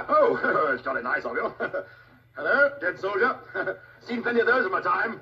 Oh, it's jolly nice of you. Hello, dead soldier. Seen plenty of those in my time.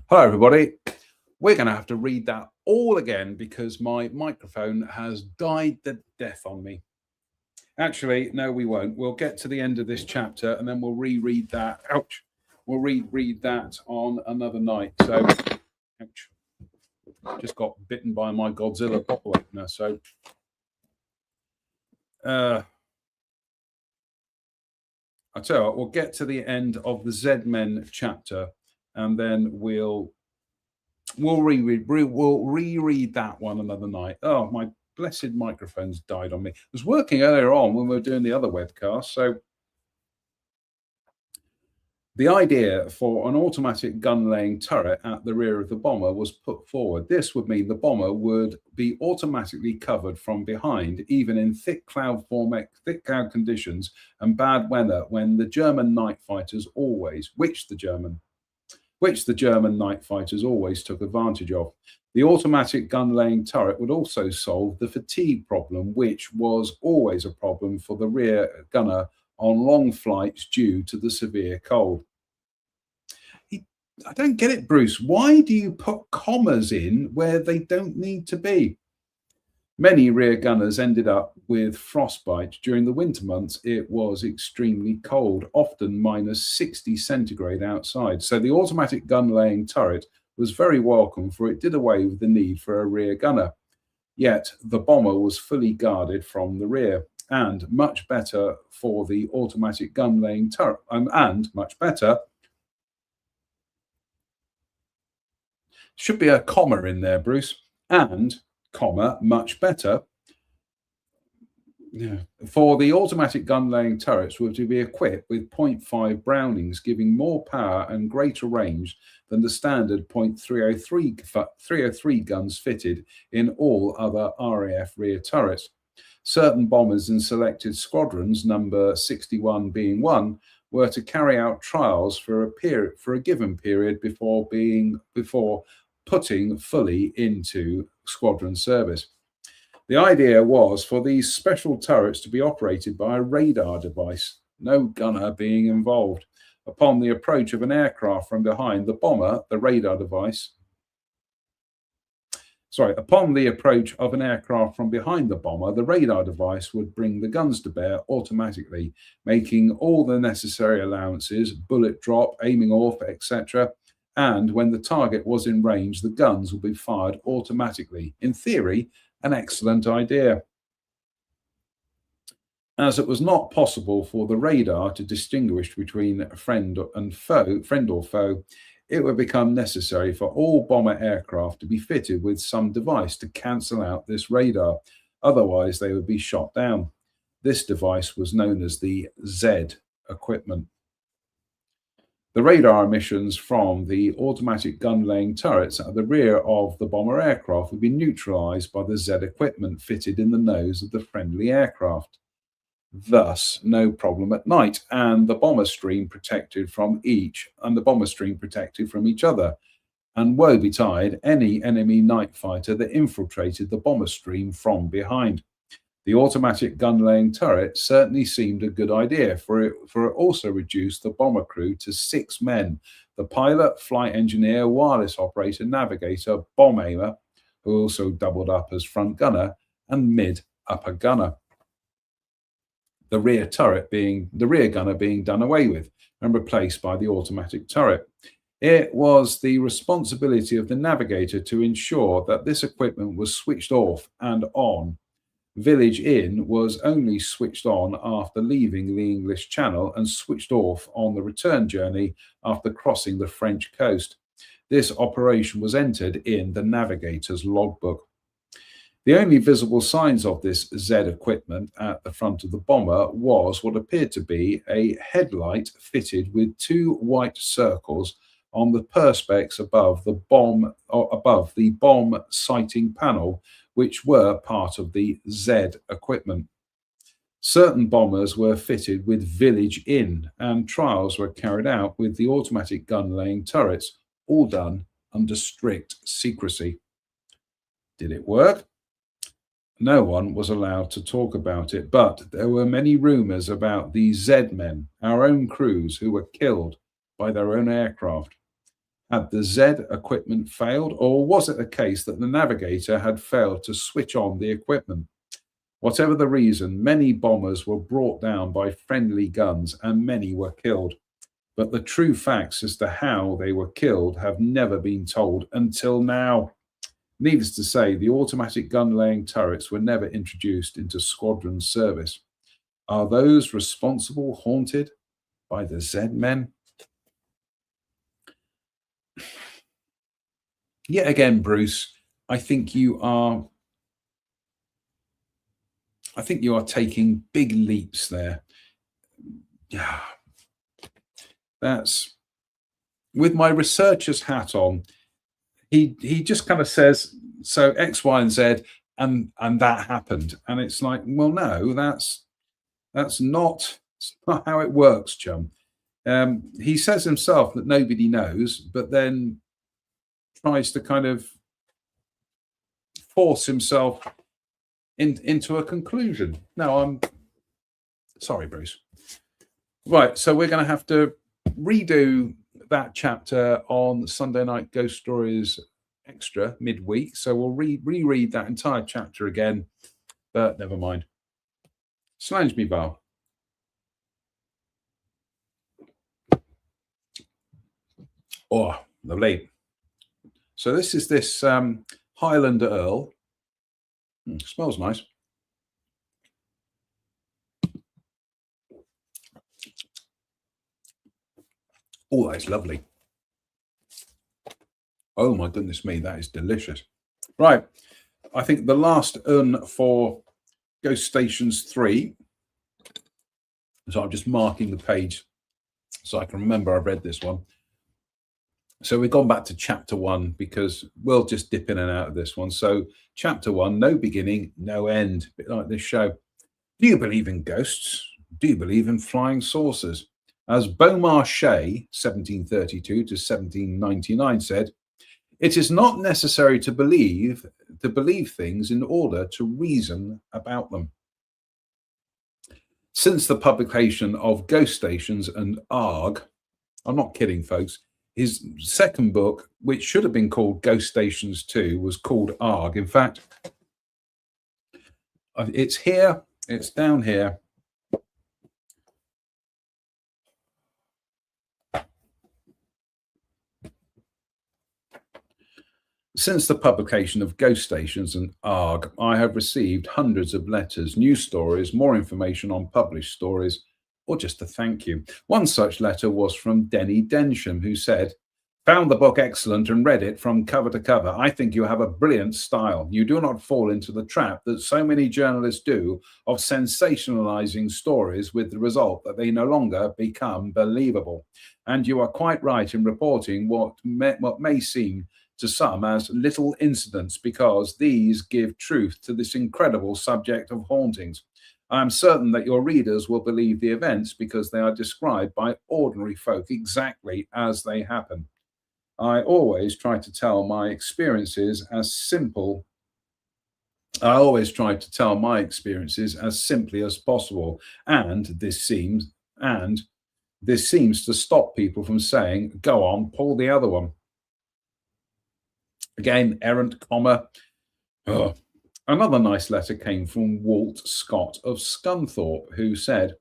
Hello, everybody. We're going to have to read that all again because my microphone has died the death on me. Actually, no, we won't. We'll get to the end of this chapter and then we'll reread that. Ouch. We'll reread that on another night. So, ouch. Just got bitten by my Godzilla bottle opener. So, I tell you what, we'll get to the end of the Z-Men chapter and then we'll reread that one another night. Oh, my blessed microphone's died on me. It was working earlier on when we were doing the other webcast. So the idea for an automatic gun-laying turret at the rear of the bomber was put forward. This would mean the bomber would be automatically covered from behind, even in thick cloud conditions and bad weather, when the German night fighters which the German night fighters always took advantage of. The automatic gun-laying turret would also solve the fatigue problem, which was always a problem for the rear gunner on long flights due to the severe cold. I don't get it, Bruce. Why do you put commas in where they don't need to be? Many rear gunners ended up with frostbite. During the winter months, it was extremely cold, often minus 60 centigrade outside. So the automatic gun-laying turret was very welcome, for it did away with the need for a rear gunner. Yet the bomber was fully guarded from the rear, and much better for the automatic gun-laying turret, and much better. Should be a comma in there, Bruce. And, comma, much better. Yeah. For the automatic gun-laying turrets were to be equipped with 0.5 Brownings, giving more power and greater range than the standard .303 guns fitted in all other RAF rear turrets. Certain bombers in selected squadrons, number 61 being one, were to carry out trials for a given period before putting fully into squadron service. The idea was for these special turrets to be operated by a radar device, no gunner being involved. Upon the approach of an aircraft from behind the bomber, the radar device. Upon the approach of an aircraft from behind the bomber, the radar device would bring the guns to bear automatically, making all the necessary allowances, bullet drop, aiming off, etc. And when the target was in range, the guns would be fired automatically. In theory, an excellent idea. As it was not possible for the radar to distinguish between friend or foe, it would become necessary for all bomber aircraft to be fitted with some device to cancel out this radar. Otherwise, they would be shot down. This device was known as the Z equipment. The radar emissions from the automatic gun-laying turrets at the rear of the bomber aircraft would be neutralized by the Z equipment fitted in the nose of the friendly aircraft. Thus, no problem at night, and the bomber stream protected from each other. And woe betide any enemy night fighter that infiltrated the bomber stream from behind. The automatic gun-laying turret certainly seemed a good idea, for it also reduced the bomber crew to 6 men: the pilot, flight engineer, wireless operator, navigator, bomb aimer, who also doubled up as front gunner, and mid-upper gunner. The rear gunner being done away with and replaced by the automatic turret. It was the responsibility of the navigator to ensure that this equipment was switched off and on. Village Inn was only switched on after leaving the English Channel and switched off on the return journey after crossing the French coast. This operation was entered in the navigator's logbook. The only visible signs of this Z equipment at the front of the bomber was what appeared to be a headlight fitted with 2 white circles on the perspex above the bomb sighting panel, which were part of the Z equipment. Certain bombers were fitted with Village Inn, and trials were carried out with the automatic gun-laying turrets, all done under strict secrecy. Did it work? No one was allowed to talk about it, but there were many rumors about the Z-men, our own crews, who were killed by their own aircraft. Had the Z equipment failed, or was it a case that the navigator had failed to switch on the equipment? Whatever the reason, many bombers were brought down by friendly guns and many were killed. But the true facts as to how they were killed have never been told until now. Needless to say, the automatic gun-laying turrets were never introduced into squadron service. Are those responsible haunted by the Z-men? Yet again, Bruce, I think you are taking big leaps there. Yeah. That's, with my researcher's hat on, he just kind of says, so X, Y, and Z, and that happened. And it's like, well, no, that's not how it works, chum. He says himself that nobody knows, but then tries to kind of force himself into a conclusion. No, I'm sorry, Bruce. Right, so we're going to have to redo that chapter on Sunday Night Ghost Stories Extra midweek. So we'll reread that entire chapter again, but never mind. Slange me, Val. Oh, lovely. So this is this Highland Earl. Smells nice. Oh, that's lovely. Oh my goodness me, that is delicious. Right, I think the last for Ghost Stations 3. So I'm just marking the page so I can remember I've read this one. So we've gone back to chapter 1 because we'll just dip in and out of this one. So chapter 1, no beginning, no end, a bit like this show. Do you believe in ghosts? Do you believe in flying saucers? As Beaumarchais, 1732 to 1799, said, it is not necessary to believe things in order to reason about them. Since the publication of Ghost Stations and Arg, I'm not kidding, folks, his second book, which should have been called Ghost Stations 2, was called Arg. In fact, it's here, it's down here. Since the publication of Ghost Stations and Arg, I have received hundreds of letters, news stories, more information on published stories, or just a thank you. One such letter was from Denny Densham, who said, found the book excellent and read it from cover to cover. I think you have a brilliant style. You do not fall into the trap that so many journalists do of sensationalizing stories with the result that they no longer become believable. And you are quite right in reporting what may seem to some as little incidents, because these give truth to this incredible subject of hauntings. I am certain that your readers will believe the events because they are described by ordinary folk exactly as they happen. I always try to tell my experiences as simply as possible, and this seems to stop people from saying, go on, pull the other one. Again, errant comma. Oh. Another nice letter came from Walt Scott of Scunthorpe, who said,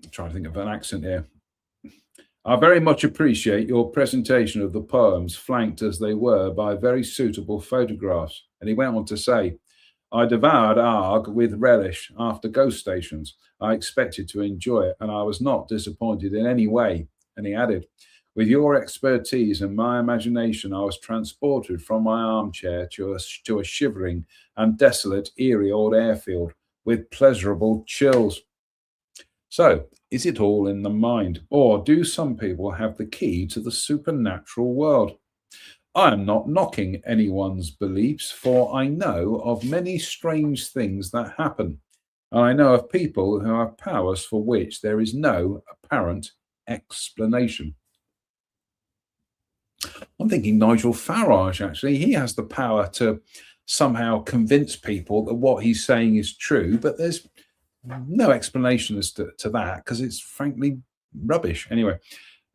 I'm trying to think of an accent here. I very much appreciate your presentation of the poems, flanked as they were by very suitable photographs. And he went on to say, I devoured Arg with relish after Ghost Stations. I expected to enjoy it, and I was not disappointed in any way. And he added, with your expertise and my imagination, I was transported from my armchair to a shivering and desolate, eerie old airfield with pleasurable chills. So, is it all in the mind, or do some people have the key to the supernatural world? I am not knocking anyone's beliefs, for I know of many strange things that happen, and I know of people who have powers for which there is no apparent explanation. I'm thinking Nigel Farage, actually. He has the power to somehow convince people that what he's saying is true, but there's no explanation as to that because it's frankly rubbish. Anyway,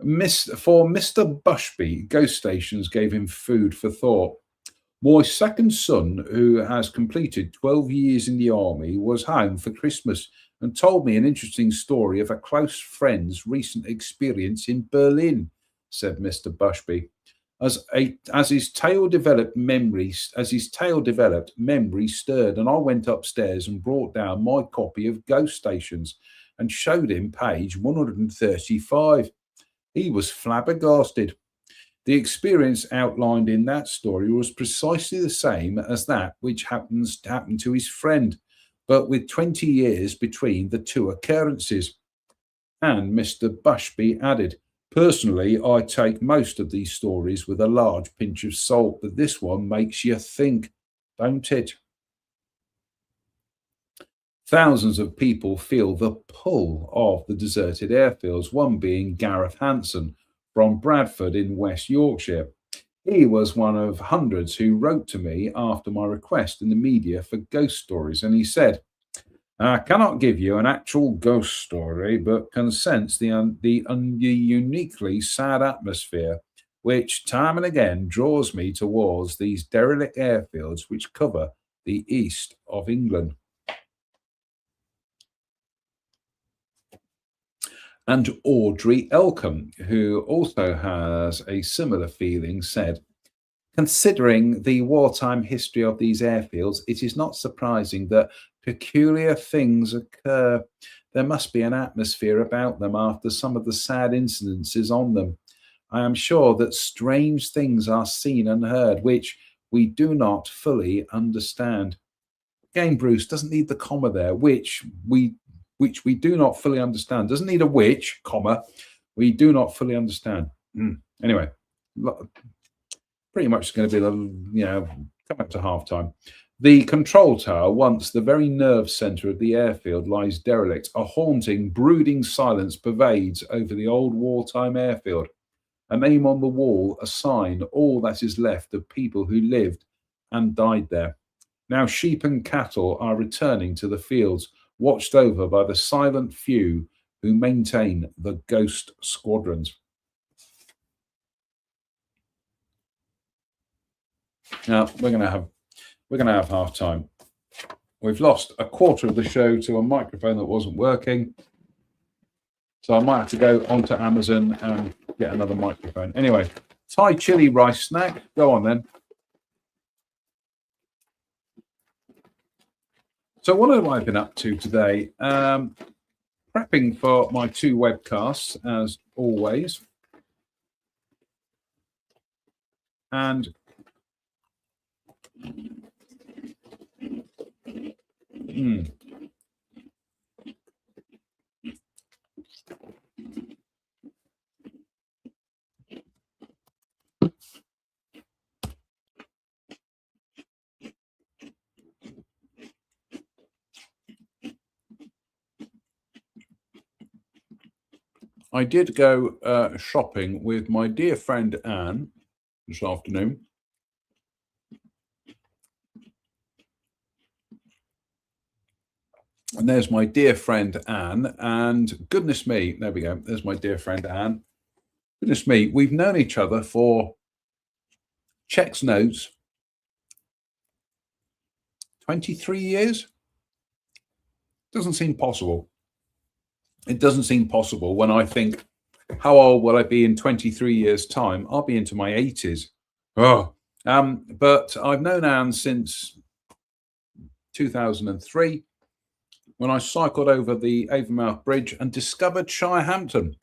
For Mr. Bushby, ghost stations gave him food for thought. My second son, who has completed 12 years in the army, was home for Christmas and told me an interesting story of a close friend's recent experience in Berlin, said Mr. Bushby. As his tale developed, memory stirred, and I went upstairs and brought down my copy of Ghost Stations and showed him page 135. He was flabbergasted. The experience outlined in that story was precisely the same as that which happened to his friend, but with 20 years between the two occurrences. And Mr. Bushby added, personally, I take most of these stories with a large pinch of salt, but this one makes you think, don't it? Thousands of people feel the pull of the deserted airfields, one being Gareth Hanson from Bradford in West Yorkshire. He was one of hundreds who wrote to me after my request in the media for ghost stories, and he said, I cannot give you an actual ghost story, but can sense the uniquely sad atmosphere which time and again draws me towards these derelict airfields which cover the east of England. And Audrey Elcombe, who also has a similar feeling, said, considering the wartime history of these airfields, it is not surprising that peculiar things occur. There must be an atmosphere about them after some of the sad incidences on them. I am sure that strange things are seen and heard, which we do not fully understand. Again, Bruce doesn't need the comma there, which we do not fully understand. Doesn't need a which, comma, we do not fully understand. Anyway, pretty much going to be come up to halftime. The control tower, once the very nerve centre of the airfield, lies derelict. A haunting, brooding silence pervades over the old wartime airfield. A name on the wall, a sign, all that is left of people who lived and died there. Now sheep and cattle are returning to the fields, watched over by the silent few who maintain the ghost squadrons. Now we're going to have half time. We've lost a quarter of the show to a microphone that wasn't working, so I might have to go onto Amazon and get another microphone. Anyway, Thai chili rice snack. Go on then. So what have I been up to today? Prepping for my 2 webcasts, as always. And I did go shopping with my dear friend Anne this afternoon. And there's my dear friend Anne, and goodness me, there we go. There's my dear friend Anne. Goodness me, we've known each other for checks notes 23 years. Doesn't seem possible. It doesn't seem possible when I think, how old will I be in 23 years' time? I'll be into my 80s. But I've known Anne since 2003, when I cycled over the Avonmouth Bridge and discovered Shirehampton.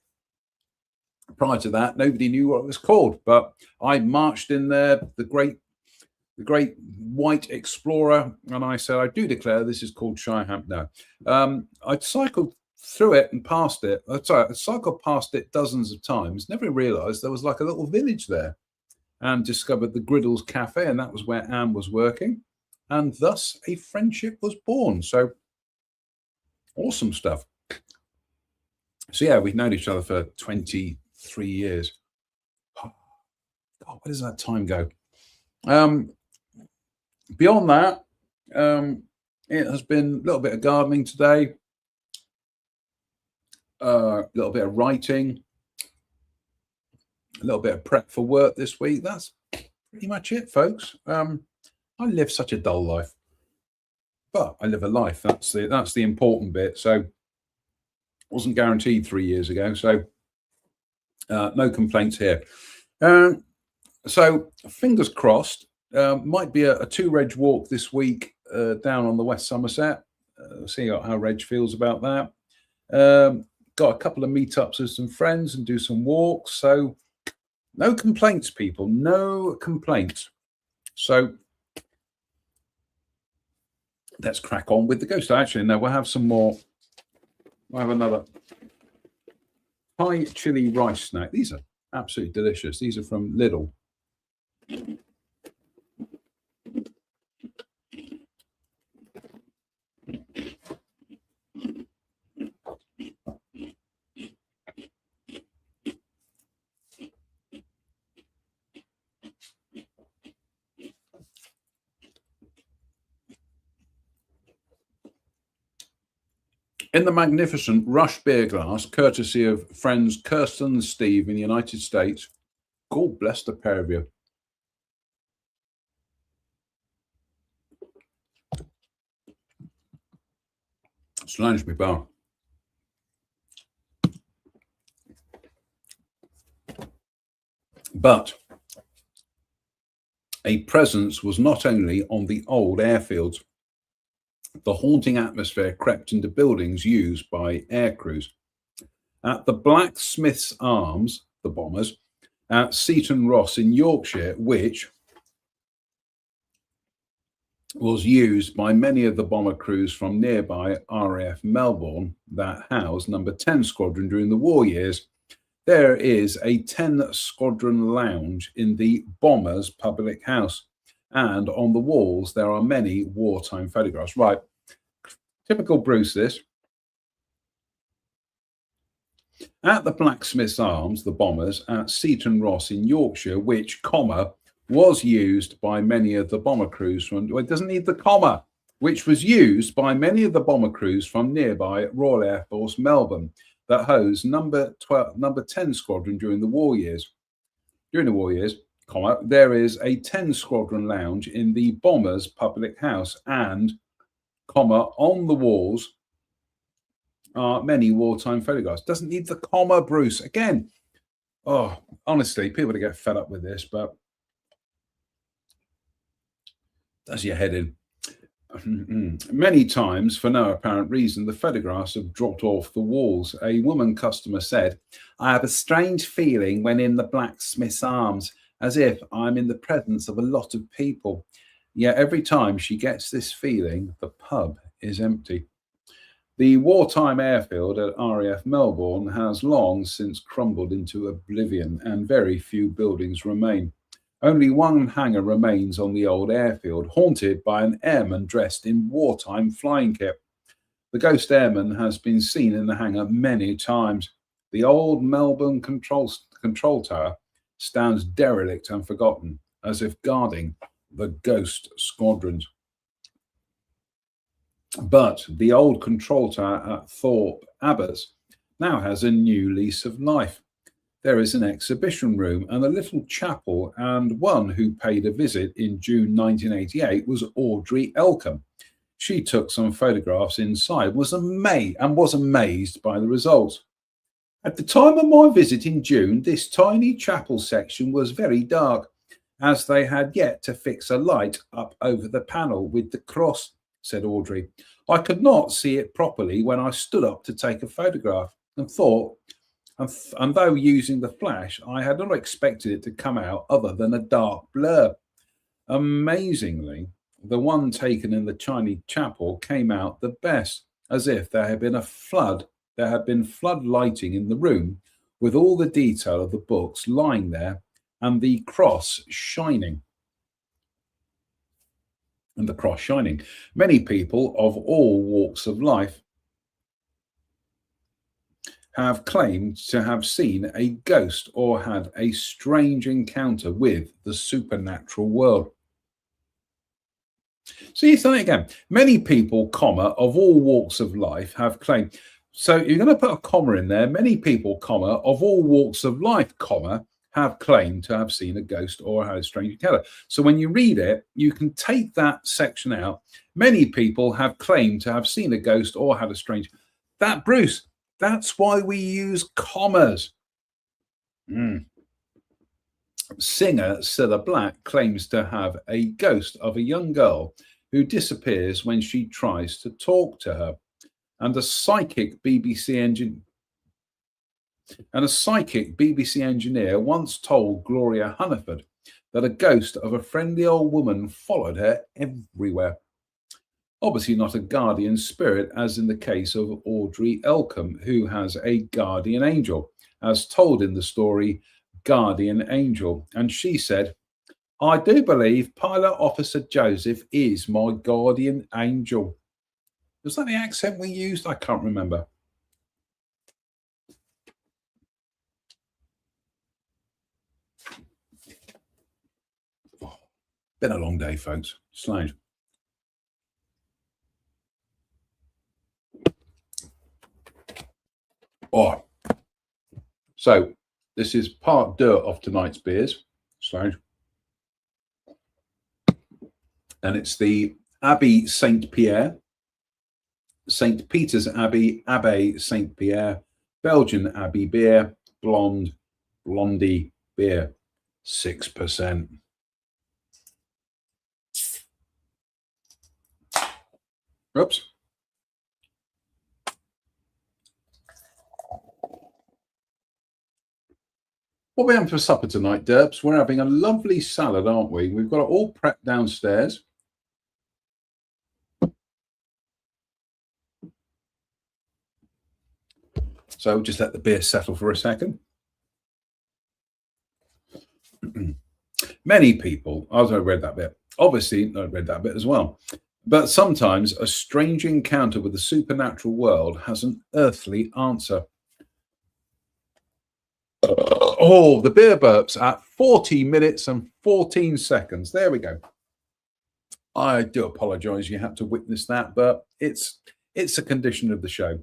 Prior to that, nobody knew what it was called, but I marched in there, the great white explorer, and I said, I do declare this is called Shirehampton. No, I'd cycled through it and past it. I cycled past it dozens of times, never realised there was like a little village there, and discovered the Griddles Cafe, and that was where Anne was working, and thus a friendship was born. So awesome stuff. So yeah, we've known each other for 23 years. God, where does that time go? Beyond that, it has been a little bit of gardening today, a little bit of writing, A little bit of prep for work this week. That's pretty much it, folks. I live such a dull life, but I live a life. That's the important bit. So wasn't guaranteed 3 years ago. So no complaints here. So fingers crossed. Might be a 2-reg walk this week down on the West Somerset. See how Reg feels about that. Got a couple of meetups with some friends and do some walks. So no complaints, people. No complaints. So let's crack on with the ghost. Actually, no, we'll have some more. We'll have another Thai chili rice snack. These are absolutely delicious. These are from Lidl. In the magnificent Rush beer glass, courtesy of friends Kirsten and Steve in the United States. God bless the pair of you. Slange me bar. But a presence was not only on the old airfields. The haunting atmosphere crept into buildings used by air crews. At the Blacksmiths Arms, the bombers, at Seaton Ross in Yorkshire, which was used by many of the bomber crews from nearby RAF Melbourne that housed number 10 Squadron during the war years, there is a 10 Squadron lounge in the bombers' public house. And on the walls, there are many wartime photographs. Right. Typical Bruce, this. At the Blacksmiths Arms, the bombers, at Seaton Ross in Yorkshire, which, comma, was used by many of the bomber crews from, well, it doesn't need the comma, which was used by many of the bomber crews from nearby Royal Air Force Melbourne that housed number 10 Squadron during the war years. During the war years, comma, there is a 10 Squadron lounge in the bombers' public house and, comma, on the walls are many wartime photographs. Doesn't need the comma, Bruce. Again, oh, honestly, people to get fed up with this, but does your head in. Many times, for no apparent reason, the photographs have dropped off the walls. A woman customer said, "I have a strange feeling when in the Blacksmiths Arms, as if I'm in the presence of a lot of people. Yet every time she gets this feeling, the pub is empty." The wartime airfield at RAF Melbourne has long since crumbled into oblivion and very few buildings remain. Only one hangar remains on the old airfield, haunted by an airman dressed in wartime flying kit. The ghost airman has been seen in the hangar many times. The old Melbourne control tower stands derelict and forgotten, as if guarding the ghost squadrons. But the old control tower at Thorpe Abbotts now has a new lease of life. There is an exhibition room and a little chapel, and one who paid a visit in June 1988 was Audrey Elcombe. She took some photographs inside, was amazed by the results. At the time of my visit in June, this tiny chapel section was very dark, as they had yet to fix a light up over the panel with the cross, said Audrey. I could not see it properly when I stood up to take a photograph and thought, and though using the flash, I had not expected it to come out other than a dark blur. Amazingly, the one taken in the tiny chapel came out the best, as if there had been flood lighting in the room, with all the detail of the books lying there and the cross shining. Many people of all walks of life have claimed to have seen a ghost or had a strange encounter with the supernatural world. See, something again. Many people, comma, of all walks of life have claimed. So you're going to put a comma in there. Many people, comma, of all walks of life, comma, have claimed to have seen a ghost or had a strange encounter. So when you read it, you can take that section out. Many people have claimed to have seen a ghost or had a strange. That, Bruce, that's why we use commas. Singer Cilla Black claims to have a ghost of a young girl who disappears when she tries to talk to her. And a psychic BBC engineer once told Gloria Hunniford that a ghost of a friendly old woman followed her everywhere. Obviously not a guardian spirit, as in the case of Audrey Elcombe, who has a guardian angel, as told in the story Guardian Angel. And she said, "I do believe Pilot Officer Joseph is my guardian angel." Was that the accent we used? I can't remember. Been a long day, folks. Slange. Oh, so this is part deux of tonight's beers. Slange. And it's the Abbey Saint Pierre, St. Peter's Abbey, Abbaye Saint Pierre, Belgian Abbey beer, blondie beer, 6%. Oops. What are we having for supper tonight, Derps? We're having a lovely salad, aren't we? We've got it all prepped downstairs. So just let the beer settle for a second. Many people, I read that bit. Obviously, I read that bit as well. But sometimes a strange encounter with the supernatural world has an earthly answer. Oh, the beer burps at 40 minutes and 14 seconds. There we go. I do apologize you had to witness that, but it's a condition of the show.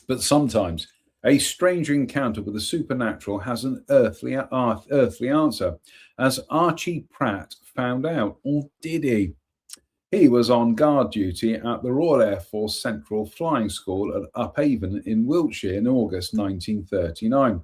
But sometimes a strange encounter with the supernatural has an earthly answer, as Archie Pratt found out, or did he? He was on guard duty at the Royal Air Force Central Flying School at Upavon in Wiltshire in August 1939.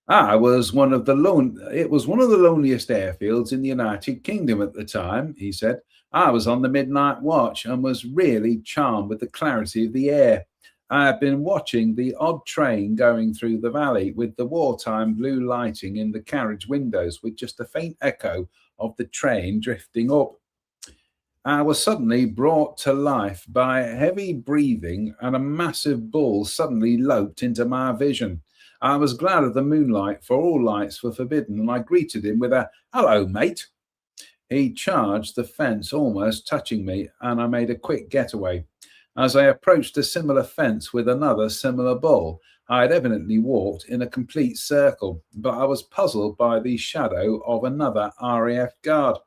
It was one of the loneliest airfields in the United Kingdom at the time, he said. I was on the midnight watch and was really charmed with the clarity of the air. I had been watching the odd train going through the valley with the wartime blue lighting in the carriage windows with just a faint echo of the train drifting up. I was suddenly brought to life by heavy breathing, and a massive bull suddenly loped into my vision. I was glad of the moonlight, for all lights were forbidden, and I greeted him with a "Hello, mate." He charged the fence, almost touching me, and I made a quick getaway. As I approached a similar fence with another similar bull, I had evidently walked in a complete circle, but I was puzzled by the shadow of another RAF guard.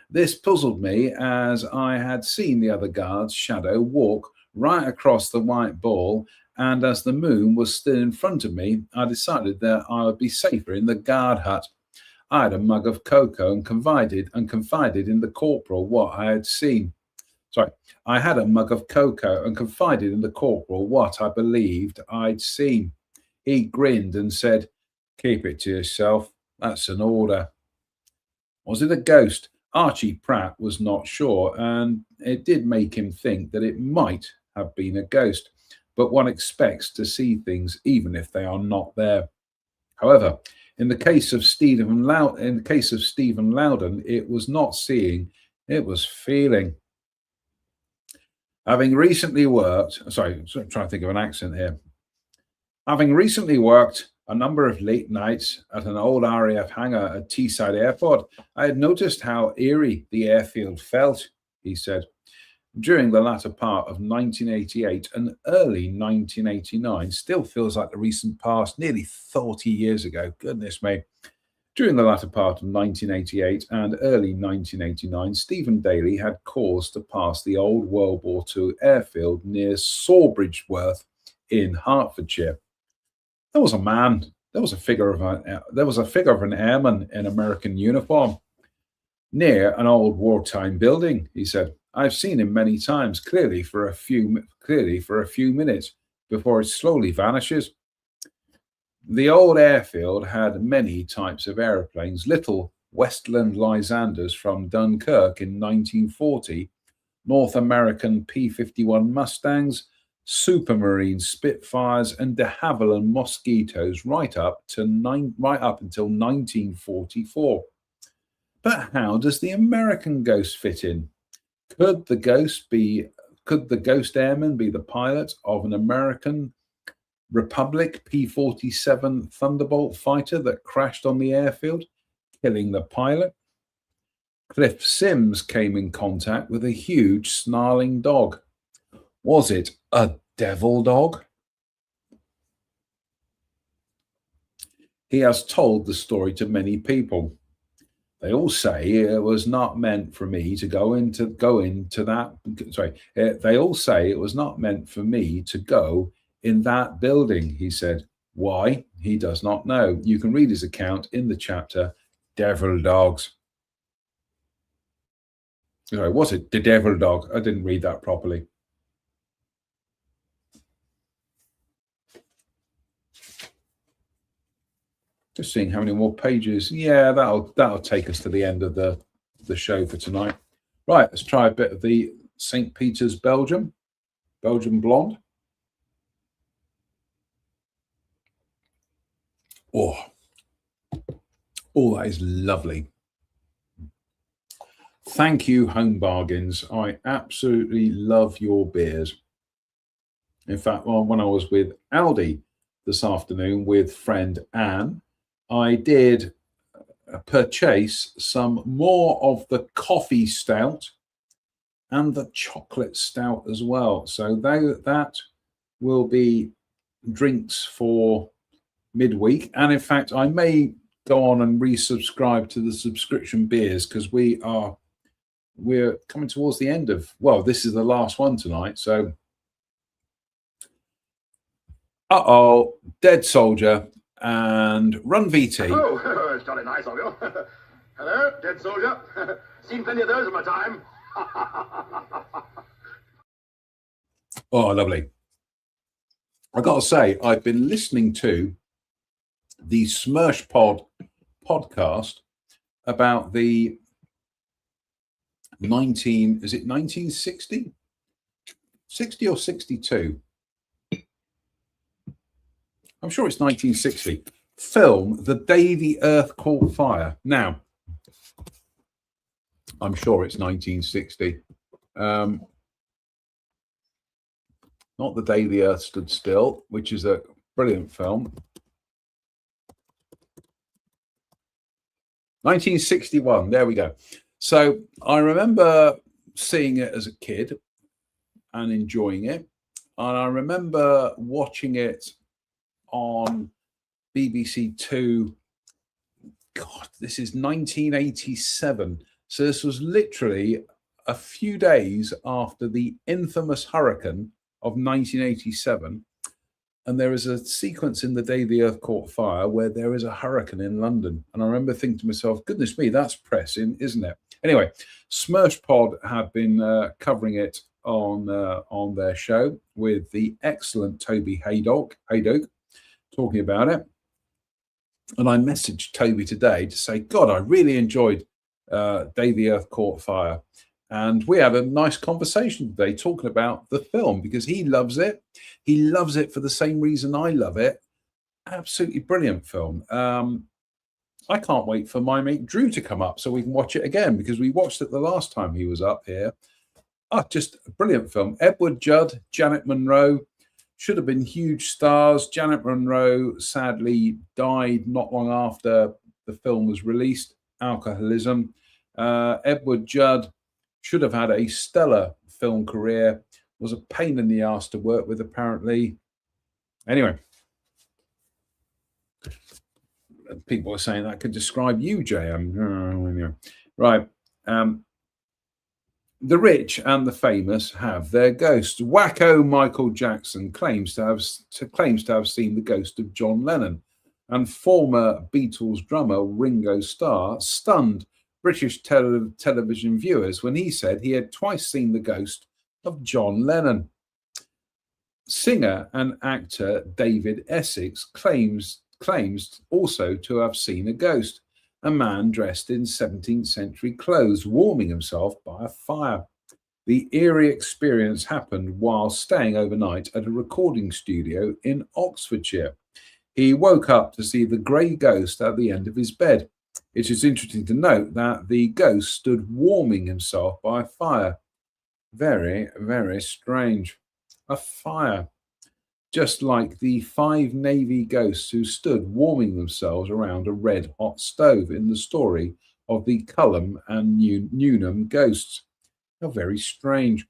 This puzzled me, as I had seen the other guard's shadow walk right across the white bull, and as the moon was still in front of me, I decided that I would be safer in the guard hut. I had a mug of cocoa and confided in the corporal what I had seen. I had a mug of cocoa and confided in the corporal what I believed I'd seen. He grinned and said, "Keep it to yourself. That's an order." Was it a ghost? Archie Pratt was not sure, and it did make him think that it might have been a ghost, but one expects to see things even if they are not there. However, in the case of Stephen Loudon, it was not seeing, it was feeling. Having recently worked a number of late nights at an old RAF hangar at Teesside Airport, I had noticed how eerie the airfield felt, he said. During the latter part of 1988 and early 1989, still feels like the recent past, nearly 30 years ago, goodness me. During the latter part of 1988 and early 1989, Stephen Daly had cause to pass the old World War II airfield near Sawbridgeworth in Hertfordshire. there was a man. There was a figure of an airman in American uniform near an old wartime building. He said, "I've seen him many times, clearly for a few minutes before it slowly vanishes." The old airfield had many types of aeroplanes, little Westland Lysanders from Dunkirk in 1940, North American P-51 Mustangs, Supermarine Spitfires, and de Havilland Mosquitoes right up until 1944. But how does the American Ghost fit in? Could the Ghost Airman be the pilot of an American Republic P-47 Thunderbolt fighter that crashed on the airfield, killing the pilot? Cliff Sims came in contact with a huge snarling dog. Was it a devil dog? He has told the story to many people. They all say it was not meant for me to go into that. Sorry, they all say it was not meant for me to go in that building, he said. Why? He does not know. You can read his account in the chapter Devil Dogs. Sorry, was it the Devil Dog? I didn't read that properly. Just seeing how many more pages. Yeah, that'll take us to the end of the show for tonight. Right, let's try a bit of the St. Peter's Belgium Blonde. Oh, that is lovely. Thank you, Home Bargains. I absolutely love your beers. In fact, when I was with Aldi this afternoon with friend Anne, I did purchase some more of the coffee stout and the chocolate stout as well. So that will be drinks for midweek. And in fact, I may go on and resubscribe to the subscription beers because we're coming towards the end of, well, this is the last one tonight. So, Dead Soldier and Run VT. Oh, it's jolly nice of you. Hello, Dead Soldier. Seen plenty of those in my time. Oh, lovely. I got to say, I've been listening to the Smirsh Pod podcast about the 1960? 60 or 62? I'm sure it's 1960. Film The Day the Earth Caught Fire. Now, I'm sure it's 1960. Not The Day the Earth Stood Still, which is a brilliant film. 1961. There we go. So I remember seeing it as a kid and enjoying it. And I remember watching it on BBC Two. God, this is 1987. So this was literally a few days after the infamous hurricane of 1987. And there is a sequence in The Day the Earth Caught Fire where there is a hurricane in London. And I remember thinking to myself, goodness me, that's pressing, isn't it? Anyway, Smirsh Pod have been covering it on their show with the excellent Toby Haydock talking about it. And I messaged Toby today to say, God, I really enjoyed Day the Earth Caught Fire. And we had a nice conversation today talking about the film because he loves it. He loves it for the same reason I love it. Absolutely brilliant film. I can't wait for my mate Drew to come up so we can watch it again because we watched it the last time he was up here. Just a brilliant film. Edward Judd, Janet Monroe, should have been huge stars. Janet Monroe sadly died not long after the film was released. Alcoholism. Edward Judd should have had a stellar film career. Was a pain in the ass to work with, apparently. Anyway, people are saying that could describe you, JM. Right. The rich and the famous have their ghosts. Wacko Michael Jackson claims to have seen the ghost of John Lennon, and former Beatles drummer Ringo Starr stunned British television viewers when he said he had twice seen the ghost of John Lennon. Singer and actor David Essex claims also to have seen a ghost, a man dressed in 17th century clothes warming himself by a fire. The eerie experience happened while staying overnight at a recording studio in Oxfordshire. He woke up to see the grey ghost at the end of his bed. It is interesting to note that the ghost stood warming himself by a fire. Very, very strange. A fire. Just like the 5 Navy ghosts who stood warming themselves around a red hot stove in the story of the Cullum and Newnham ghosts. How very strange.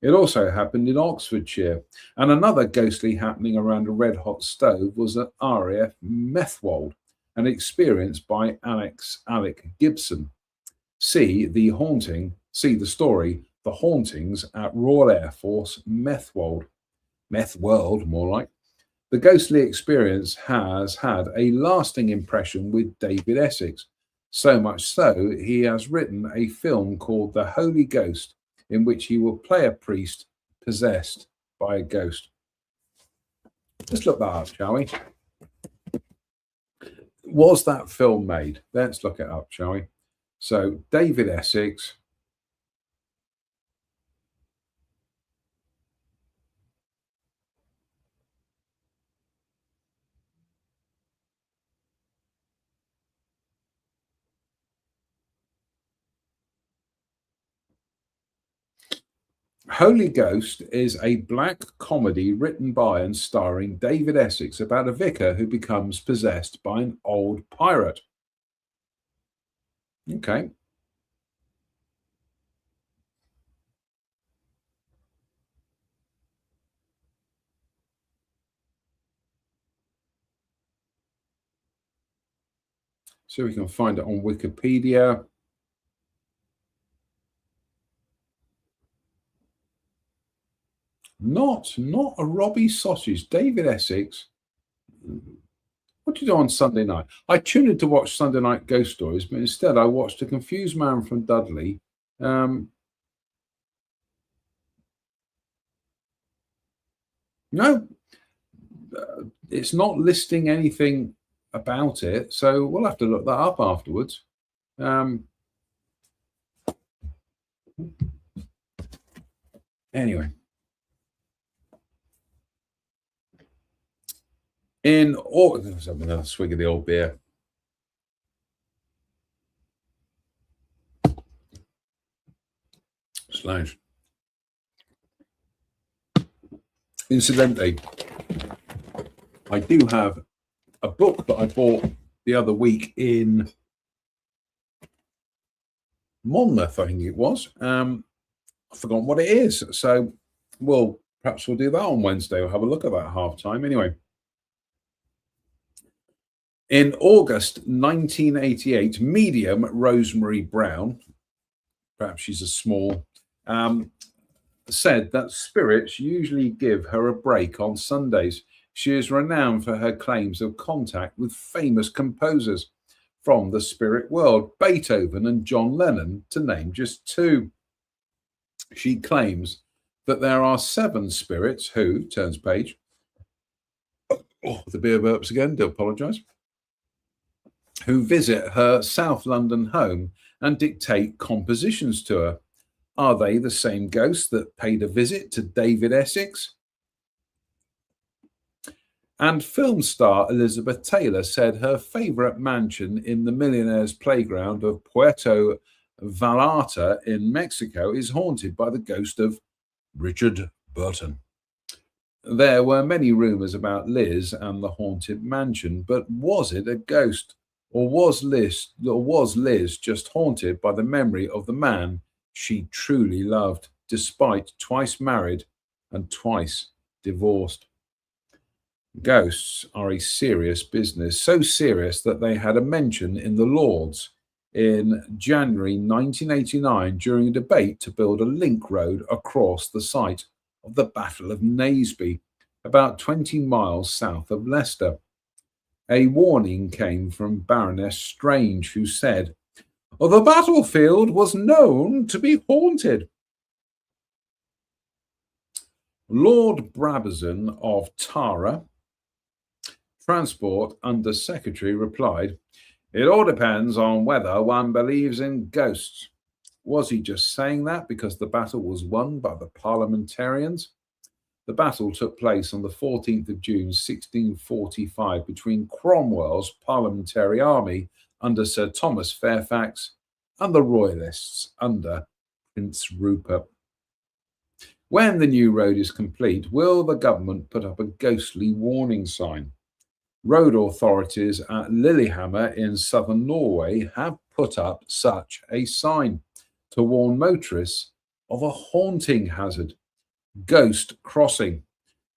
It also happened in Oxfordshire, and another ghostly happening around a red hot stove was at RAF Methwold, an experience by Alec Gibson. See the story, The Hauntings at Royal Air Force Methwold. Methworld, more like. The ghostly experience has had a lasting impression with David Essex, so much so he has written a film called The Holy Ghost, in which he will play a priest possessed by a ghost. Let's look that up, shall we? Was that film made? Let's look it up, shall we? So, David Essex. Holy Ghost is a black comedy written by and starring David Essex about a vicar who becomes possessed by an old pirate. Okay. So we can find it on Wikipedia. Not a Robbie Sausage. David Essex. What do you do on Sunday night? I tuned in to watch Sunday Night Ghost Stories, but instead I watched A Confused Man from Dudley. No, it's not listing anything about it, so we'll have to look that up afterwards. Anyway. Let's have another swig of the old beer. Slouch. Incidentally, I do have a book that I bought the other week in Monmouth, I think it was. I've forgotten what it is. So, perhaps we'll do that on Wednesday. We'll have a look at that half-time. Anyway. In August 1988, medium Rosemary Brown, perhaps she's a small, said that spirits usually give her a break on Sundays. She is renowned for her claims of contact with famous composers from the spirit world, Beethoven and John Lennon, to name just 2. She claims that there are 7 spirits who, turns page, the beer burps again, do apologise, who visit her South London home and dictate compositions to her. Are they the same ghosts that paid a visit to David Essex? And film star Elizabeth Taylor said her favourite mansion in the millionaire's playground of Puerto Vallarta in Mexico is haunted by the ghost of Richard Burton. There were many rumours about Liz and the haunted mansion, but was it a ghost? Or was Liz just haunted by the memory of the man she truly loved, despite twice married and twice divorced? Ghosts are a serious business, so serious that they had a mention in the Lords in January 1989 during a debate to build a link road across the site of the Battle of Naseby, about 20 miles south of Leicester. A warning came from Baroness Strange, who said, "The battlefield was known to be haunted." Lord Brabazon of Tara, Transport Under Secretary, replied, "It all depends on whether one believes in ghosts." Was he just saying that because the battle was won by the parliamentarians? The battle took place on the 14th of June 1645 between Cromwell's Parliamentary Army under Sir Thomas Fairfax and the Royalists under Prince Rupert. When the new road is complete, will the government put up a ghostly warning sign? Road authorities at Lillehammer in southern Norway have put up such a sign to warn motorists of a haunting hazard, ghost crossing.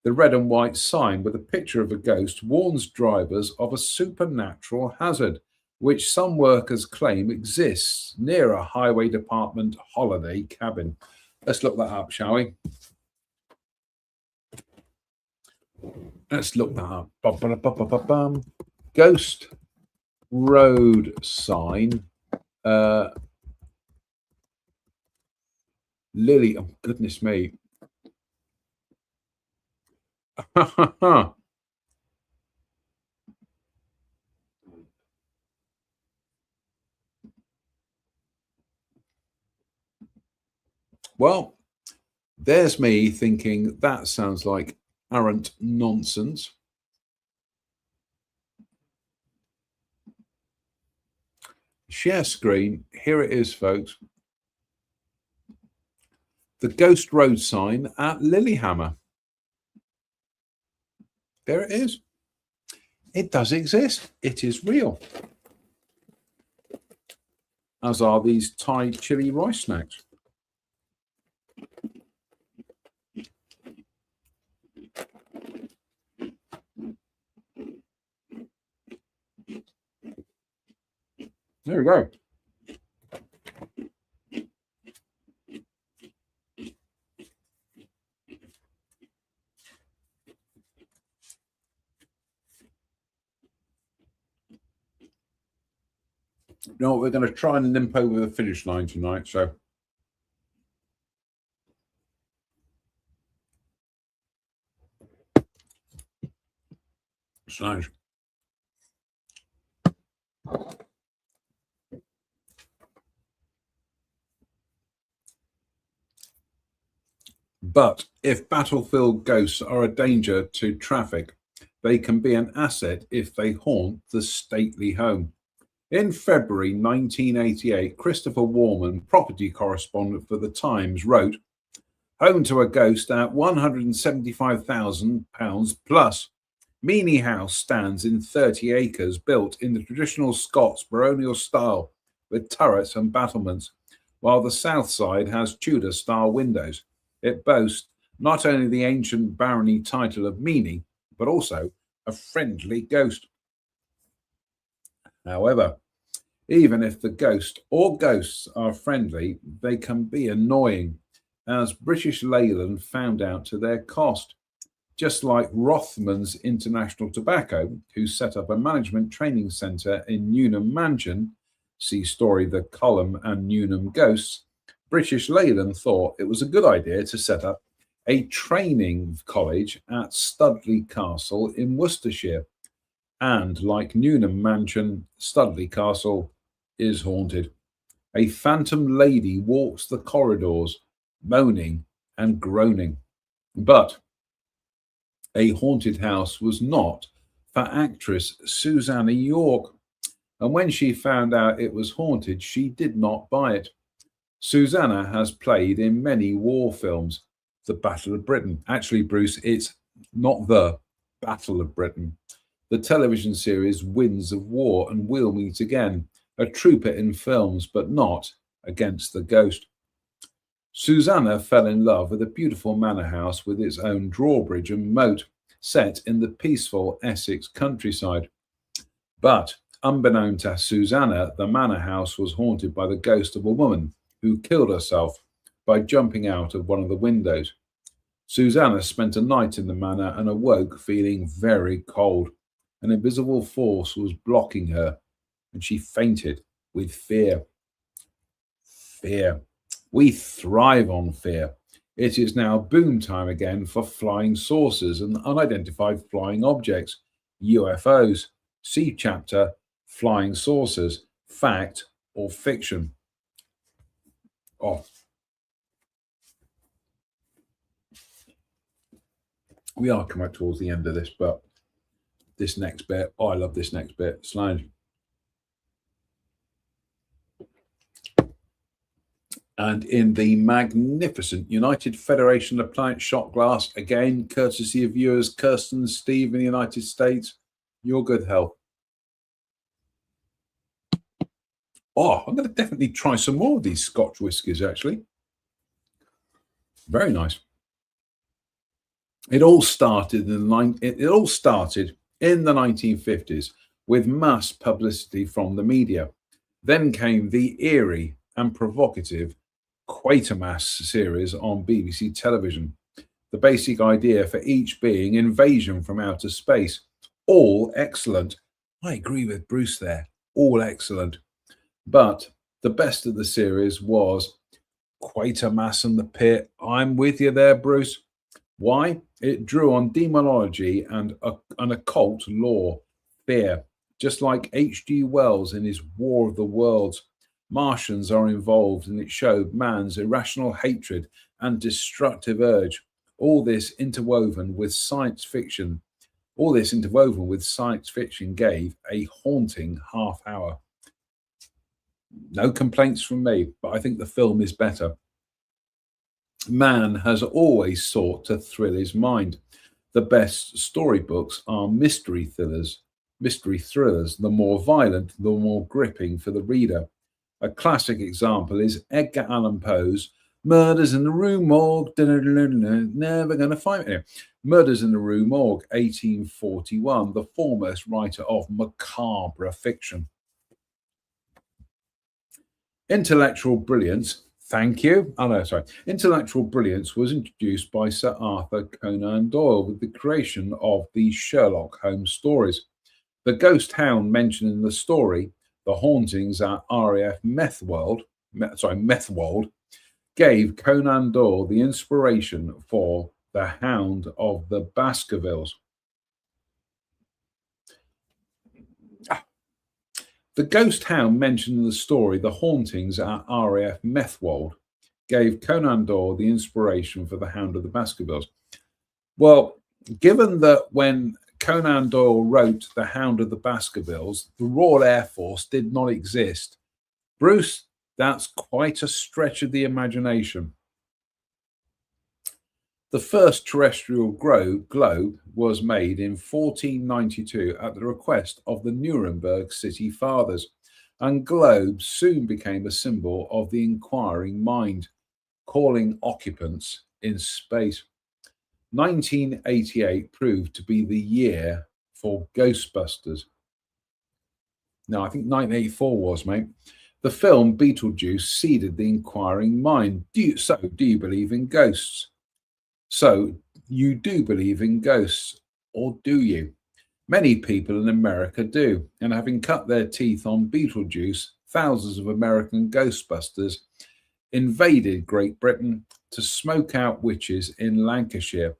The red and white sign with a picture of a ghost warns drivers of a supernatural hazard, which some workers claim exists near a highway department holiday cabin. Let's look that up, shall we? Let's look that up. Ghost road sign. Lily, oh goodness me. Well, there's me thinking that sounds like arrant nonsense. Share screen. Here it is, folks. The ghost road sign at Lillehammer. There it is. It does exist. It is real. As are these Thai chili rice snacks. There we go. No, we're going to try and limp over the finish line tonight, so. It's nice. But if battlefield ghosts are a danger to traffic, they can be an asset if they haunt the stately home. In February 1988, Christopher Warman, property correspondent for The Times, wrote, "Home to a ghost at £175,000 plus. Meany House stands in 30 acres, built in the traditional Scots baronial style with turrets and battlements, while the south side has Tudor-style windows. It boasts not only the ancient barony title of Meany, but also a friendly ghost." However, even if the ghost or ghosts are friendly, they can be annoying, as British Leyland found out to their cost. Just like Rothmans International Tobacco, who set up a management training centre in Newnham Mansion, see story The Column and Newnham Ghosts, British Leyland thought it was a good idea to set up a training college at Studley Castle in Worcestershire. And like Newnham Mansion, Studley Castle is haunted. A phantom lady walks the corridors, moaning and groaning. But a haunted house was not for actress Susanna York. And when she found out it was haunted, she did not buy it. Susanna has played in many war films. The Battle of Britain. Actually, Bruce, it's not the Battle of Britain. The television series Winds of War and We'll Meet Again. A trooper in films, but not against the ghost. Susanna fell in love with a beautiful manor house with its own drawbridge and moat, set in the peaceful Essex countryside. But Unbeknown to Susanna, the manor house was haunted by the ghost of a woman who killed herself by jumping out of one of the windows. Susanna spent a night in the manor and awoke feeling very cold. An invisible force was blocking her, and she fainted with fear. Fear. We thrive on fear. It is now boom time again for flying saucers and unidentified flying objects, UFOs. See chapter Flying Saucers, Fact or Fiction. Oh. We are coming up towards the end of this, but this next bit, I love this next bit. Slide. And in the magnificent United Federation Appliance shot glass, again, courtesy of viewers Kirsten and Steve in the United States, your good health. Oh, I'm going to definitely try some more of these Scotch whiskies, actually. Very nice. It all started in the 1950s with mass publicity from the media. Then came the eerie and provocative Quatermass series on BBC television. The basic idea for each being invasion from outer space. All excellent. I agree with Bruce there. All excellent. But the best of the series was Quatermass and the Pit. I'm with you there, Bruce. Why? It drew on demonology and an occult lore, fear. Just like H.G. Wells in his War of the Worlds, Martians are involved, and it showed man's irrational hatred and destructive urge. All this interwoven with science fiction gave a haunting half hour. No complaints from me, but I think the film is better. Man has always sought to thrill his mind. The best storybooks are mystery thrillers. The more violent, the more gripping for the reader. A classic example is Edgar Allan Poe's Murders in the Rue Morgue. Never gonna find it. Murders in the Rue Morgue, 1841, the foremost writer of macabre fiction. Intellectual brilliance. Thank you. Intellectual brilliance was introduced by Sir Arthur Conan Doyle with the creation of the Sherlock Holmes stories. The ghost hound mentioned in the story, The Hauntings at RAF Methwold, gave Conan Doyle the inspiration for The Hound of the Baskervilles. The ghost hound mentioned in the story, The Hauntings at RAF Methwold, gave Conan Doyle the inspiration for The Hound of the Baskervilles. Well, given that when Conan Doyle wrote The Hound of the Baskervilles, the Royal Air Force did not exist. Bruce, that's quite a stretch of the imagination. The first terrestrial globe was made in 1492 at the request of the Nuremberg City Fathers, and globes soon became a symbol of the inquiring mind, calling occupants in space. 1988 proved to be the year for Ghostbusters. No, I think 1984 was, mate. The film Beetlejuice seeded the inquiring mind. Do you believe in ghosts? So you do believe in ghosts, or do you? Many people in America do, and having cut their teeth on Beetlejuice, thousands of American Ghostbusters invaded Great Britain to smoke out witches in Lancashire,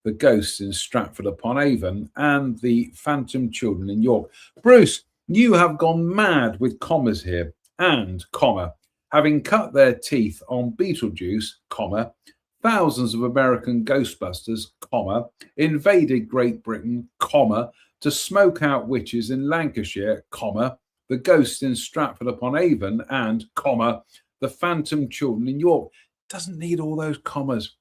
the ghosts in Stratford-upon-Avon, and the phantom children in York. Bruce, you have gone mad with commas here. And, comma, having cut their teeth on Beetlejuice, comma, thousands of American Ghostbusters, comma, invaded Great Britain, comma, to smoke out witches in Lancashire, comma, the ghosts in Stratford-upon-Avon, and, comma, the phantom children in York. Doesn't need all those commas.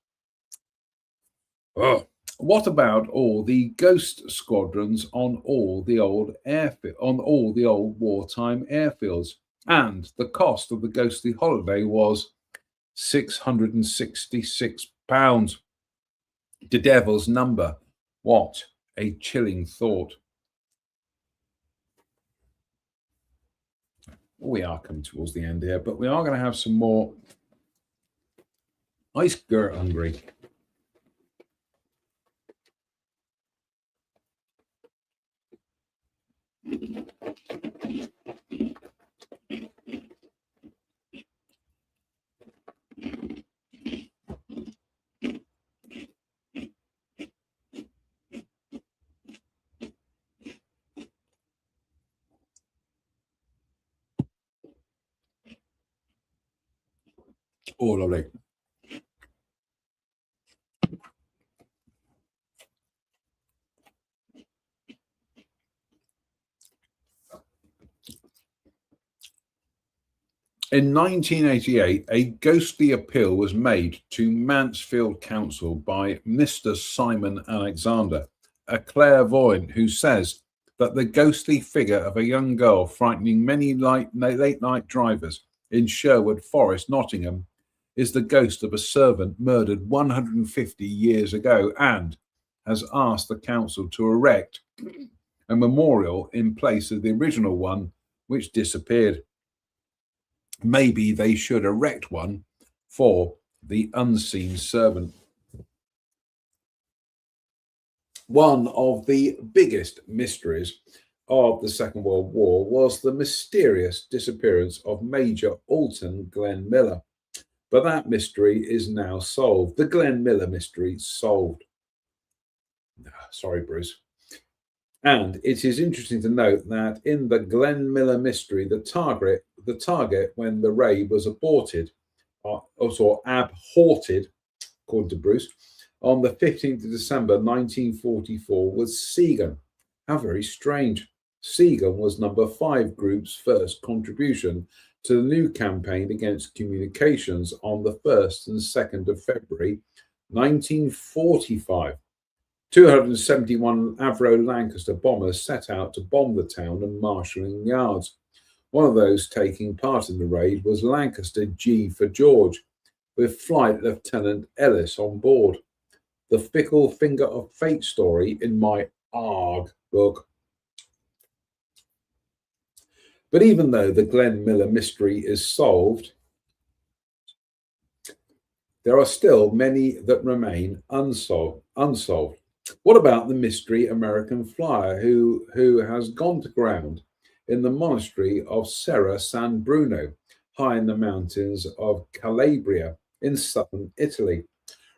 Oh. What about all the ghost squadrons on all the old wartime airfields? And the cost of the ghostly holiday was £666. The devil's number. What a chilling thought. We are coming towards the end here, but we are going to have some more Ice Gert Hungry. Oh, lovely. In 1988, a ghostly appeal was made to Mansfield Council by Mr. Simon Alexander, a clairvoyant who says that the ghostly figure of a young girl frightening many late night drivers in Sherwood Forest, Nottingham, is the ghost of a servant murdered 150 years ago, and has asked the council to erect a memorial in place of the original one which disappeared. Maybe they should erect one for the unseen servant. One of the biggest mysteries of the Second World War was the mysterious disappearance of Major Alton Glenn Miller. But that mystery is now solved. The Glenn Miller mystery solved. Sorry, Bruce. And it is interesting to note that in the Glenn Miller mystery, the target when the raid was aborted, also abhorted, according to Bruce, on the 15th of December 1944 was Seagun. How very strange. Seagun was number 5 group's first contribution to the new campaign against communications on the 1st and 2nd of February 1945. 271 Avro Lancaster bombers set out to bomb the town and marshalling yards. One of those taking part in the raid was Lancaster G for George, with Flight Lieutenant Ellis on board. The Fickle Finger of Fate story in my ARG book. But even though the Glenn Miller mystery is solved, there are still many that remain unsolved. What about the mystery American flyer who has gone to ground in the monastery of Serra San Bruno, high in the mountains of Calabria in southern Italy?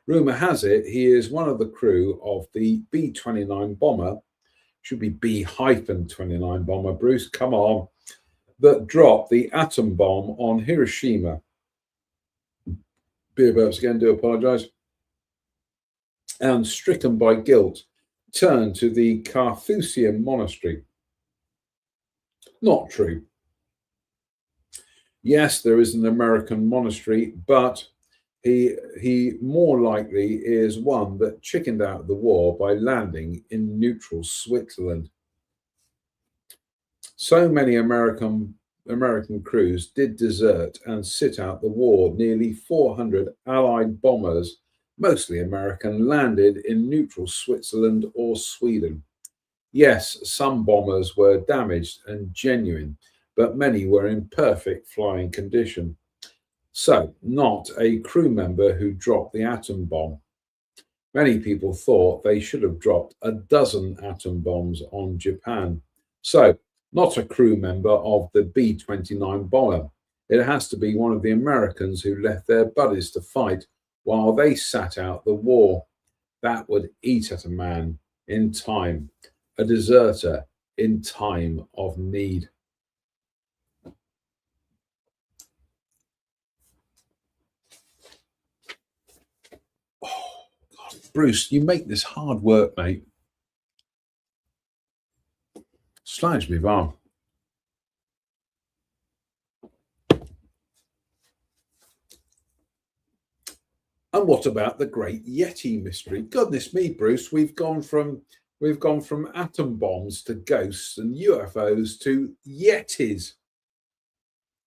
Rumour has it he is one of the crew of the B-29 bomber, should be B-29 bomber, Bruce, come on, that dropped the atom bomb on Hiroshima. Beer burps again, do apologise. And stricken by guilt, turned to the Carthusian monastery. Not true. Yes, there is an American monastery, but he more likely is one that chickened out of the war by landing in neutral Switzerland. So many American crews did desert and sit out the war. Nearly 400 Allied bombers, mostly American, landed in neutral Switzerland or Sweden. Yes, some bombers were damaged and genuine, but many were in perfect flying condition. So, not a crew member who dropped the atom bomb. Many people thought they should have dropped a dozen atom bombs on Japan. So, not a crew member of the B-29 bomber. It has to be one of the Americans who left their buddies to fight while they sat out the war. That would eat at a man in time, a deserter in time of need. Oh, God. Bruce, you make this hard work, mate. Slides me warm. And what about the Great Yeti mystery? Goodness me, Bruce, we've gone from atom bombs to ghosts and UFOs to Yetis.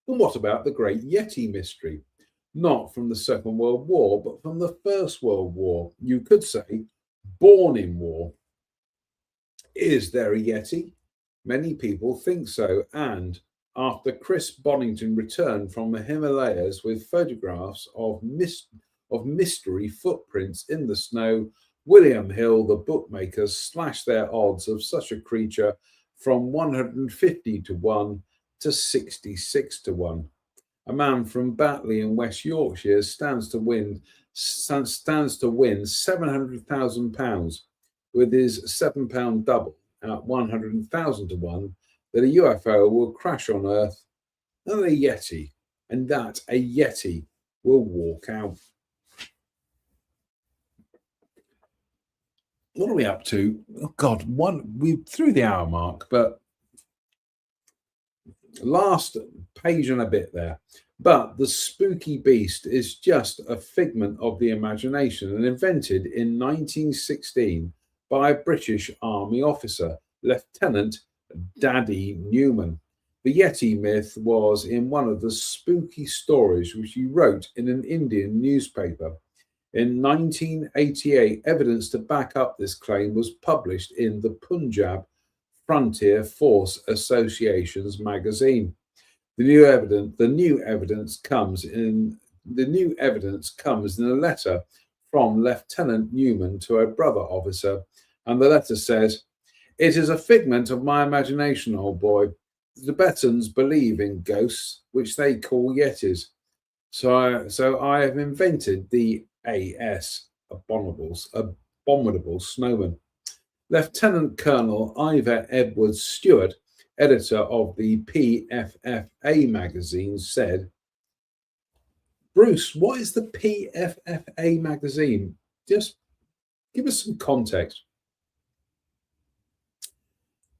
And what about the Great Yeti mystery? Not from the Second World War, but from the First World War. You could say born in war. Is there a Yeti? Many people think so, and after Chris Bonington returned from the Himalayas with photographs of mystery footprints in the snow. William Hill, the bookmaker, slashed their odds of such a creature from 150 to 1 to 66 to 1. A man from Batley in West Yorkshire stands to win £700,000 with his £7 double at 100,000 to 1 that a UFO will crash on Earth and that a Yeti will walk out. What are we up to? Oh God, we through the hour mark, but last page and a bit there. But the spooky beast is just a figment of the imagination and invented in 1916 by a British Army officer, Lieutenant Daddy Newman. The Yeti myth was in one of the spooky stories which he wrote in an Indian newspaper. In 1988, evidence to back up this claim was published in the Punjab Frontier Force Association's magazine. The new evidence comes in a letter from Lieutenant Newman to a brother officer, and the letter says, "It is a figment of my imagination, old boy. The Tibetans believe in ghosts, which they call Yetis. So I have invented the abominable snowman." Lieutenant Colonel Ivor Edward Stewart, editor of the PFFA magazine, said, "Bruce, what is the PFFA magazine? Just give us some context."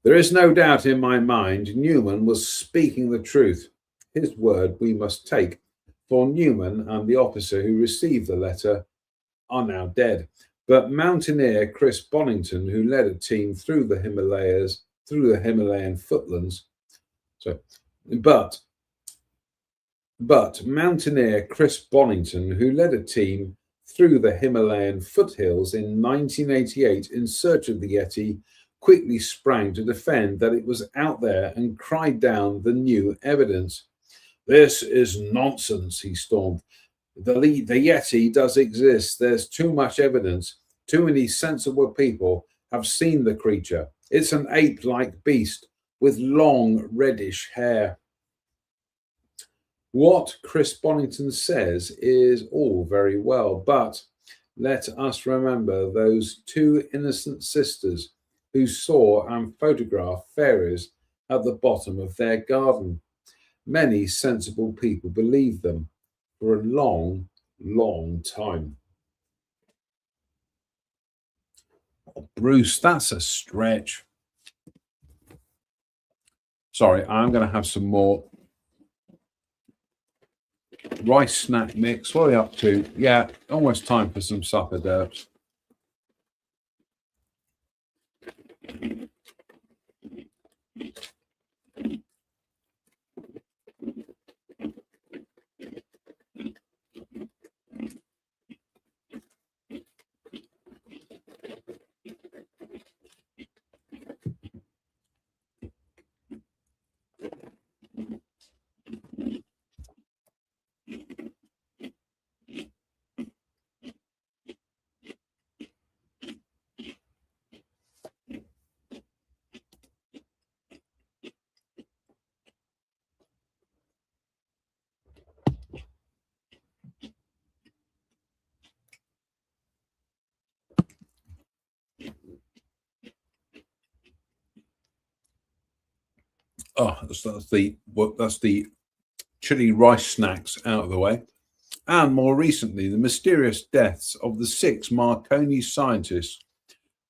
There is no doubt in my mind Newman was speaking the truth. His word we must take, for Newman and the officer who received the letter are now dead. But mountaineer Chris Bonington, who led a team through the Himalayan footlands, but mountaineer Chris Bonington, who led a team through the Himalayan foothills in 1988 in search of the Yeti, quickly sprang to defend that it was out there and cried down the new evidence. "This is nonsense," he stormed. The Yeti does exist. There's too much evidence. Too many sensible people have seen the creature. It's an ape-like beast with long reddish hair. What Chris Bonington says is all very well, but let us remember those two innocent sisters who saw and photographed fairies at the bottom of their garden. Many sensible people believed them for a long, long time. Oh, Bruce, that's a stretch. Sorry, I'm going to have some more rice snack mix. What are we up to? Yeah, almost time for some supper, Derbs. Oh, that's the chili rice snacks out of the way. And more recently, the mysterious deaths of the 6 Marconi scientists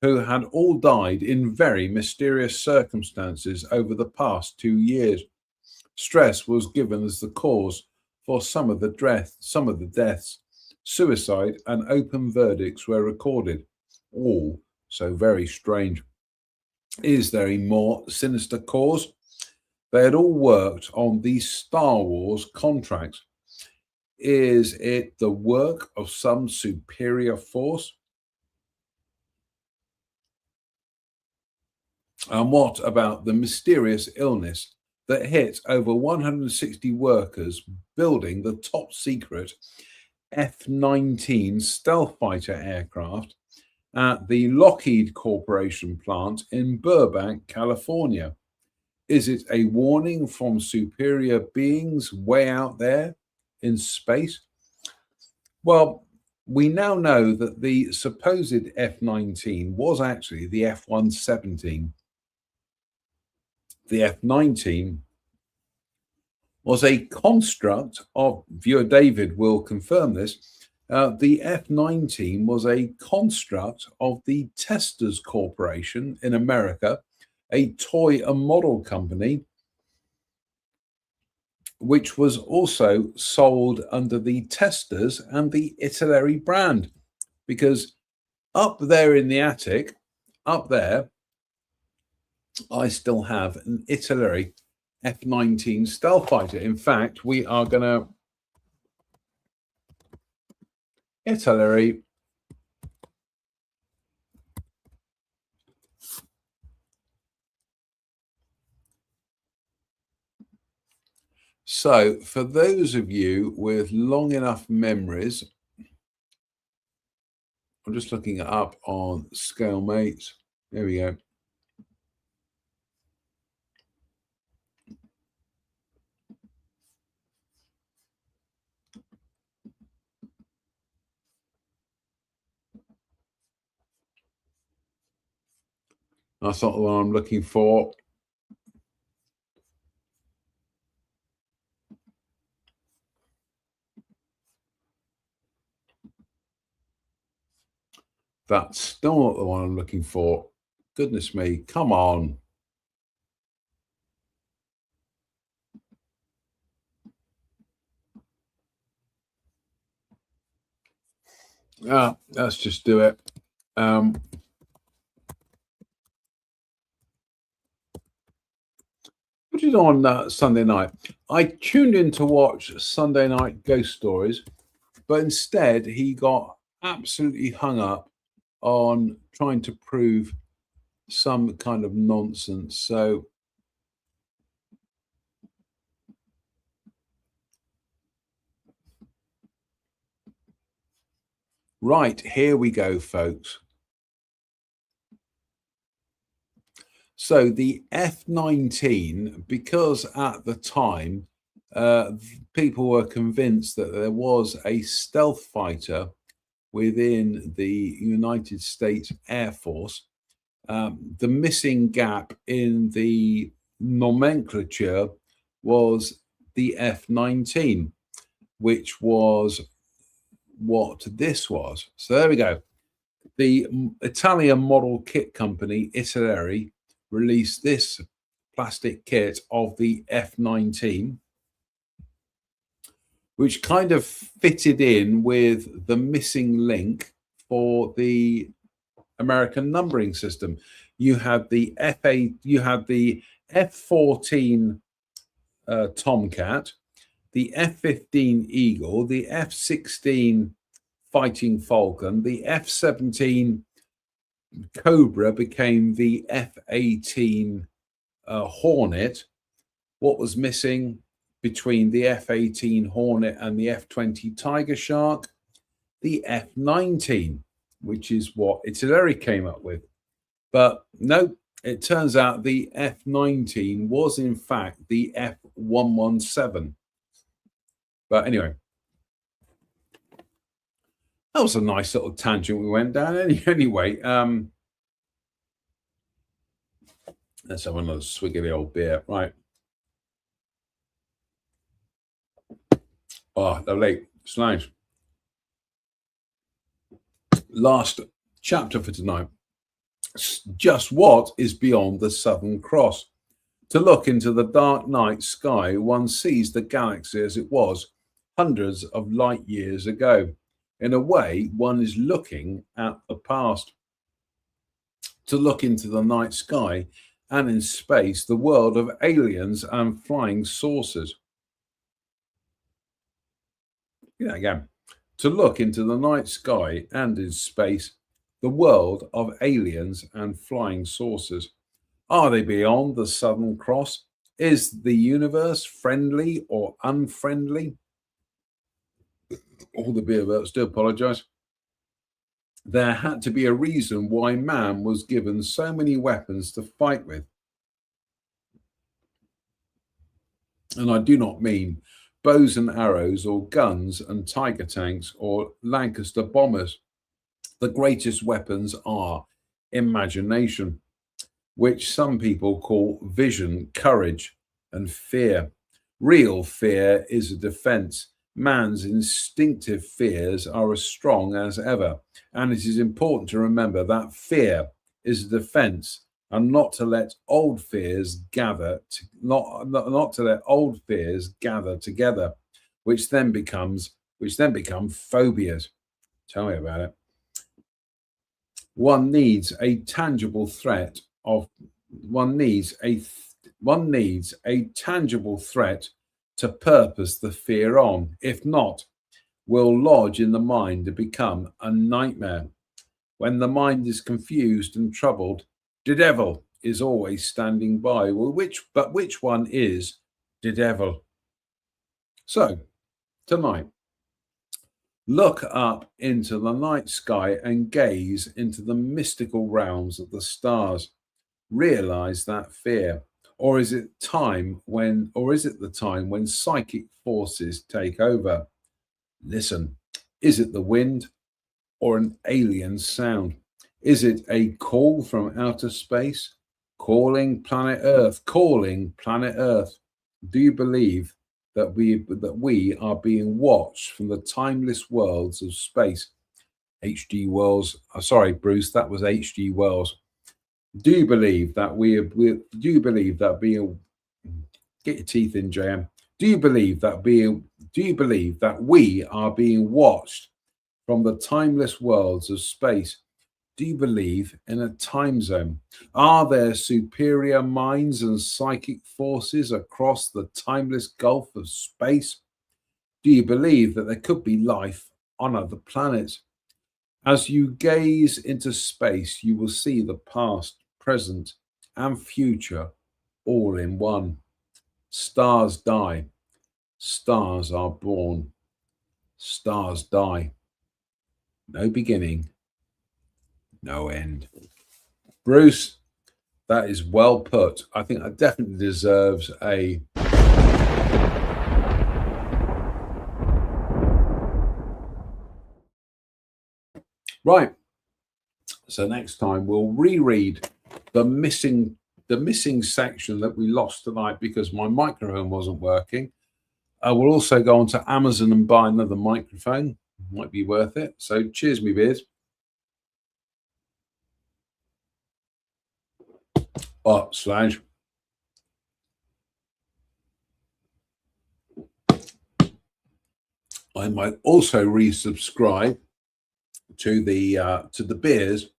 who had all died in very mysterious circumstances over the past 2 years. Stress was given as the cause for some of the deaths. Suicide and open verdicts were recorded. All so very strange. Is there a more sinister cause? They had all worked on these Star Wars contracts. Is it the work of some superior force? And what about the mysterious illness that hit over 160 workers building the top secret F-19 stealth fighter aircraft at the Lockheed Corporation plant in Burbank, California. Is it a warning from superior beings way out there in space? Well, we now know that the supposed F-19 was actually the F-117. The F-19 was a construct of, viewer David will confirm this, the F-19 was a construct of the Testors Corporation in America, a toy and model company, which was also sold under the Testors and the Italeri brand. Because up there in the attic, up there, I still have an Italeri F-19 stealth fighter. In fact, we are going to Italeri So for those of you with long enough memories, I'm just looking it up on ScaleMates. There we go. That's not the one I'm looking for. That's still not the one I'm looking for. Goodness me, come on. Let's just do it. Put it on Sunday night. I tuned in to watch Sunday Night Ghost Stories, but instead he got absolutely hung up on trying to prove some kind of nonsense. So right, here we go, folks. So the F-19, because at the time people were convinced that there was a stealth fighter within the United States Air Force, the missing gap in the nomenclature was the F-19, which was what this was. So there we go. The Italian model kit company, Italeri, released this plastic kit of the F-19, which kind of fitted in with the missing link for the American numbering system. You had the F-14 Tomcat, the F-15 Eagle, the F-16 Fighting Falcon, the F-17 Cobra became the F-18 Hornet. What was missing between the F-18 Hornet and the F-20 Tiger Shark? The F-19, which is what Italeri came up with. But no, it turns out the F-19 was in fact the F-117. But anyway, that was a nice little tangent we went down. Anyway, let's have another swig of the old beer. Right. Oh, lovely. It's nice. Last chapter for tonight. Just what is beyond the Southern Cross? To look into the dark night sky, one sees the galaxy as it was hundreds of light years ago. In a way, one is looking at the past. To look into the night sky and in space, the world of aliens and flying saucers. Again. To look into the night sky and in space, the world of aliens and flying saucers. Are they beyond the Southern Cross? Is the universe friendly or unfriendly? All the beer verts do apologize. There had to be a reason why man was given so many weapons to fight with. And I do not mean bows and arrows or guns and tiger tanks or Lancaster bombers. The greatest weapons are imagination, which some people call vision, courage, and fear. Real fear is a defense. Man's instinctive fears are as strong as ever, and it is important to remember that fear is a defense, and not to let old fears gather, not to let old fears gather together, which then become phobias. Tell me about it. One needs a tangible threat to purpose the fear on. If not, will lodge in the mind to become a nightmare. When the mind is confused and troubled, the devil is always standing by. Well, which one is the devil? So, tonight, look up into the night sky and gaze into the mystical realms of the stars. Realize that fear. Or is it the time when psychic forces take over? Listen. Is it the wind or an alien sound? Is it a call from outer space? Calling planet Earth. Do you believe that we are being watched from the timeless worlds of space? H.G. Wells. Sorry, Bruce, that was H.G. Wells. Do you believe that get your teeth in, JM? Do you believe that we are being watched from the timeless worlds of space? Do you believe in a time zone? Are there superior minds and psychic forces across the timeless gulf of space? Do you believe that there could be life on other planets? As you gaze into space, you will see the past, present, and future all in one. Stars die. Stars are born. Stars die. No beginning. No end. Bruce, that is well put. I think that definitely deserves a... Right. So next time we'll reread the missing section that we lost tonight because my microphone wasn't working. We'll also go on to Amazon and buy another microphone. Might be worth it. So cheers, me beers. / I might also resubscribe to the beers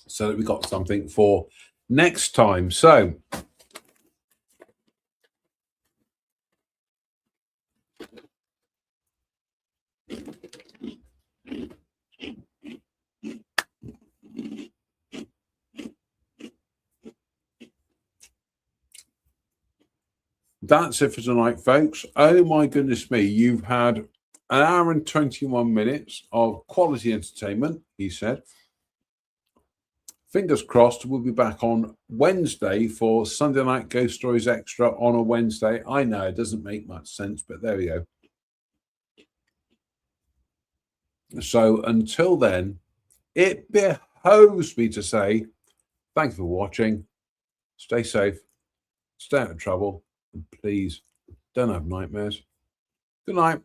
so that we got something for next time. So that's it for tonight, folks. Oh my goodness me, you've had an hour and 21 minutes of quality entertainment, he said. Fingers crossed, we'll be back on Wednesday for Sunday Night Ghost Stories Extra on a Wednesday. I know it doesn't make much sense, but there we go. So until then, it behoves me to say thank you for watching. Stay safe, stay out of trouble, and please don't have nightmares. Good night.